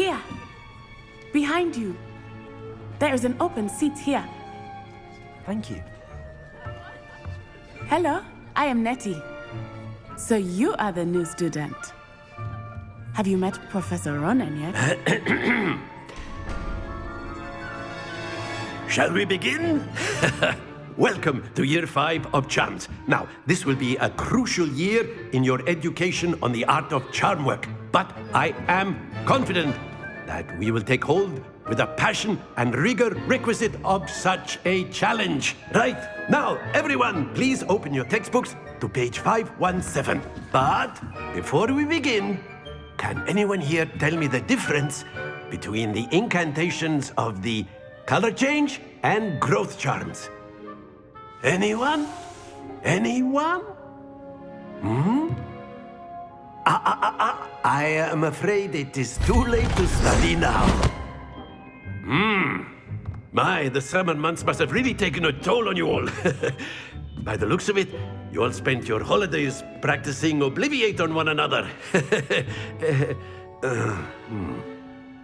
Here. Behind you. There is an open seat here. Thank you. Hello, I am Nettie. So you are the new student. Have you met Professor Ronan yet? Shall we begin? Welcome to Year 5 of Charms. Now, this will be a crucial year in your education on the art of charm work. But I am confident that we will take hold with the passion and rigor requisite of such a challenge. Right, now, everyone, please open your textbooks to page 517. But before we begin, can anyone here tell me the difference between the incantations of the color change and growth charms? Anyone? Anyone? I am afraid it is too late to study now. My, the summer months must have really taken a toll on you all. By the looks of it, you all spent your holidays practicing Obliviate on one another.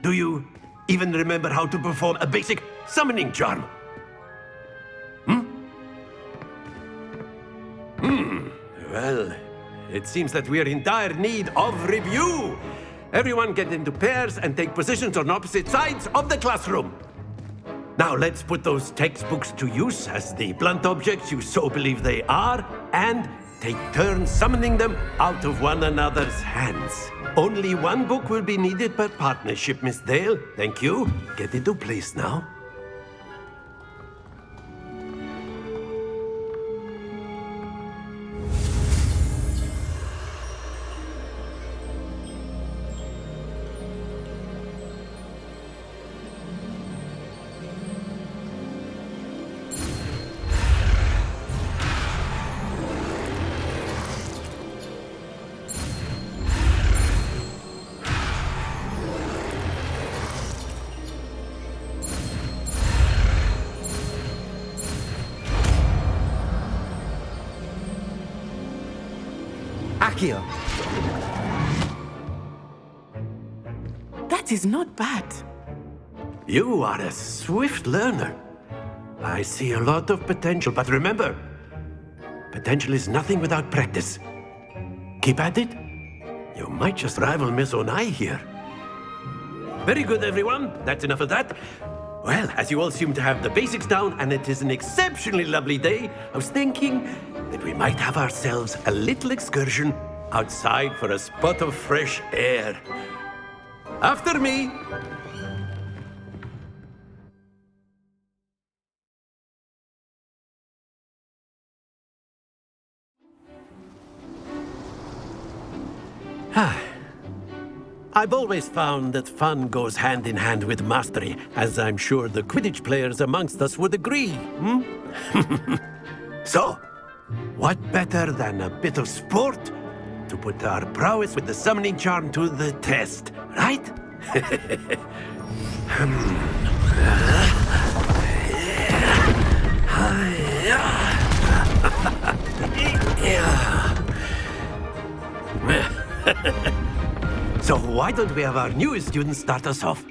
Do you even remember how to perform a basic summoning charm? Well, it seems that we are in dire need of review. Everyone get into pairs and take positions on opposite sides of the classroom. Now let's put those textbooks to use as the blunt objects you so believe they are, and take turns summoning them out of one another's hands. Only one book will be needed per partnership, Miss Dale. Thank you. Get into place now. Akio. That is not bad. You are a swift learner. I see a lot of potential, but remember, potential is nothing without practice. Keep at it. You might just rival Miss Onai here. Very good, everyone. That's enough of that. Well, as you all seem to have the basics down, and it is an exceptionally lovely day, I was thinking that we might have ourselves a little excursion outside for a spot of fresh air. After me. I've always found that fun goes hand in hand with mastery, as I'm sure the Quidditch players amongst us would agree. So, what better than a bit of sport to put our prowess with the summoning charm to the test, right? So why don't we have our newest student start us off?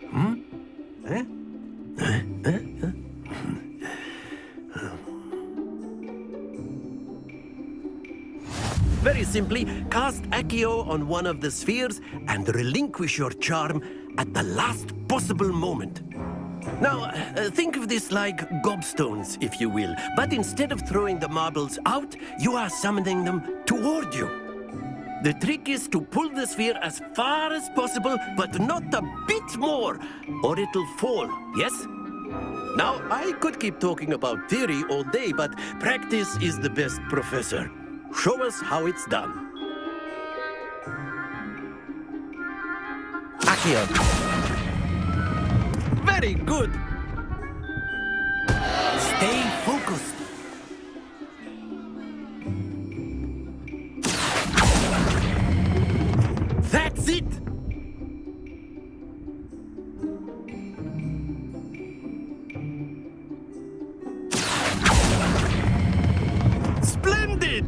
Very simply, cast Accio on one of the spheres and relinquish your charm at the last possible moment. Now, think of this like gobstones, if you will, but instead of throwing the marbles out, you are summoning them toward you. The trick is to pull the sphere as far as possible, but not a bit more, or it'll fall, yes? Now, I could keep talking about theory all day, but practice is the best professor. Show us how it's done. Akio. Very good. Stay focused. That's it. Splendid.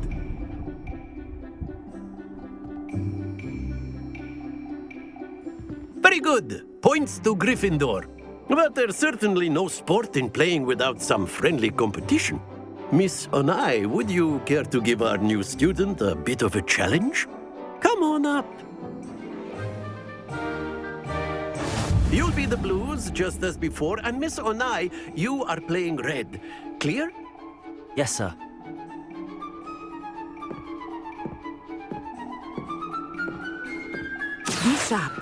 Very good. good. Points to Gryffindor. But there's certainly no sport in playing without some friendly competition. Miss Onai, would you care to give our new student a bit of a challenge? Come on up. You'll be the blues, just as before, and Miss Onai, you are playing red. Clear? Yes, sir. Be sharp.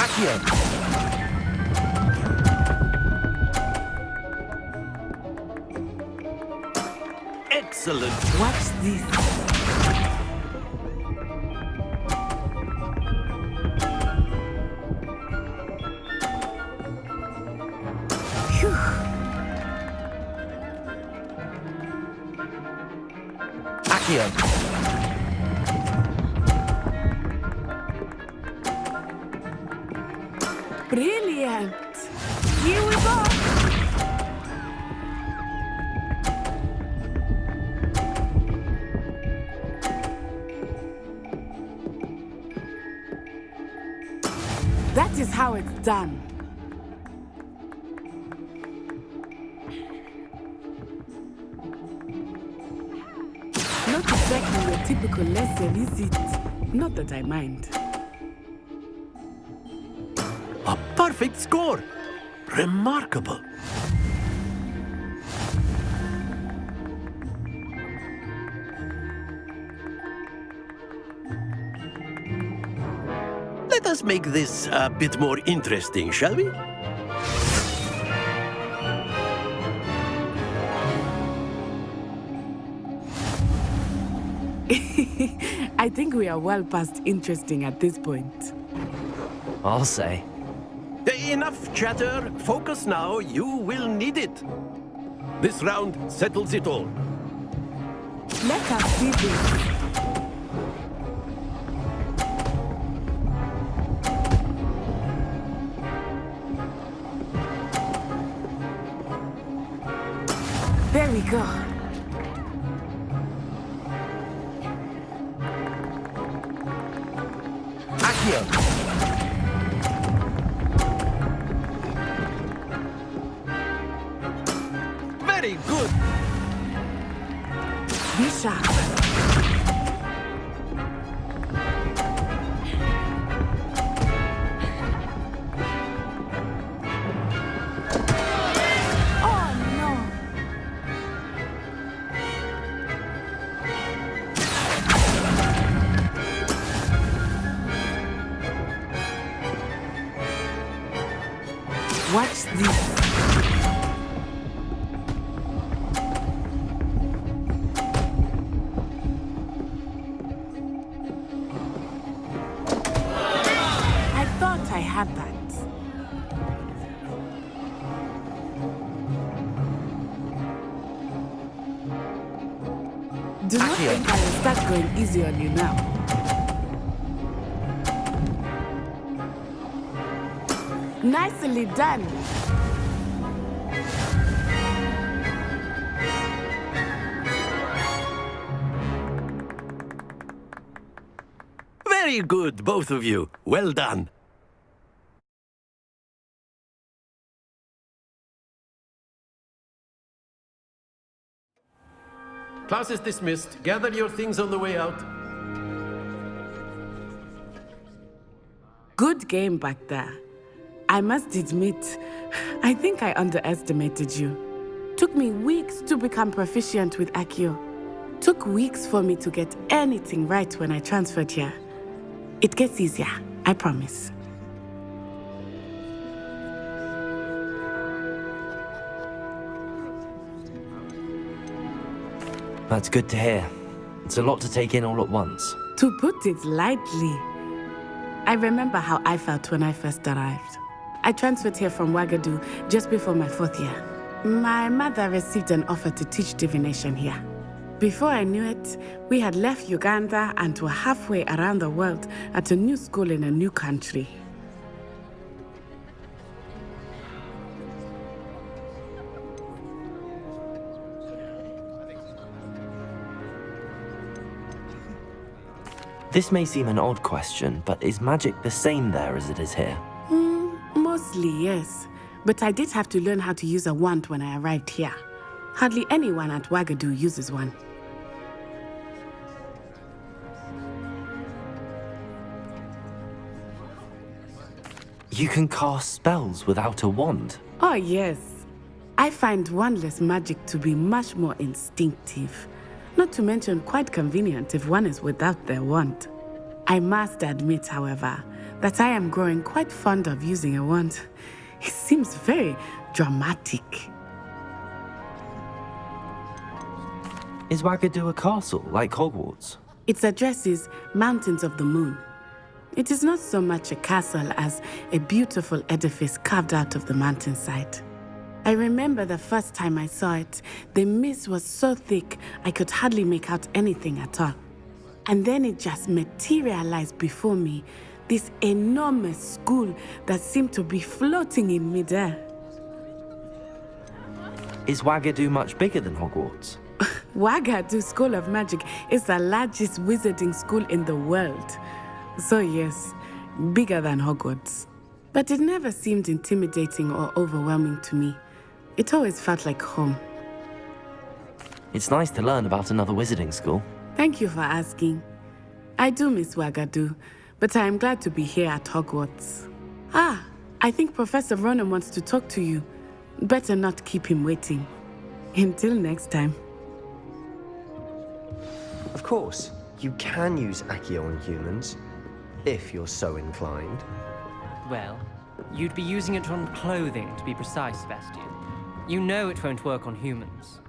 Accio. Excellent. Watch this. Phew. Accio. Brilliant. Here we go. That is how it's done. Not exactly your typical lesson, is it? Not that I mind. A perfect score. Remarkable. Let us make this a bit more interesting, shall we? I think we are well past interesting at this point. I'll say. Enough chatter. Focus now. You will need it. This round settles it all. Let us see this. There we go. Accio. Very good. Be sharp. Oh no. Watch this. I had that. Do not think I will start going easy on you now. Nicely done. Very good, both of you. Well done. Class is dismissed. Gather your things on the way out. Good game back there. I must admit, I think I underestimated you. Took me weeks to become proficient with Accio. Took weeks for me to get anything right when I transferred here. It gets easier, I promise. That's good to hear. It's a lot to take in all at once. To put it lightly, I remember how I felt when I first arrived. I transferred here from Ouagadougou just before my 4th year. My mother received an offer to teach divination here. Before I knew it, we had left Uganda and were halfway around the world at a new school in a new country. This may seem an odd question, but is magic the same there as it is here? Mostly, yes. But I did have to learn how to use a wand when I arrived here. Hardly anyone at Wagadu uses one. You can cast spells without a wand. Oh, yes. I find wandless magic to be much more instinctive. Not to mention quite convenient if one is without their wand. I must admit, however, that I am growing quite fond of using a wand. It seems very dramatic. Is Wagadu a castle, like Hogwarts? Its address is Mountains of the Moon. It is not so much a castle as a beautiful edifice carved out of the mountainside. I remember the first time I saw it, the mist was so thick I could hardly make out anything at all. And then it just materialized before me, this enormous school that seemed to be floating in midair. Is Wagadu much bigger than Hogwarts? Wagadu School of Magic is the largest wizarding school in the world. So yes, bigger than Hogwarts. But it never seemed intimidating or overwhelming to me. It always felt like home. It's nice to learn about another wizarding school. Thank you for asking. I do miss Wagadu, but I am glad to be here at Hogwarts. I think Professor Ronan wants to talk to you. Better not keep him waiting. Until next time. Of course, you can use Accio on humans, if you're so inclined. Well, you'd be using it on clothing, to be precise, Sebastian. You know it won't work on humans.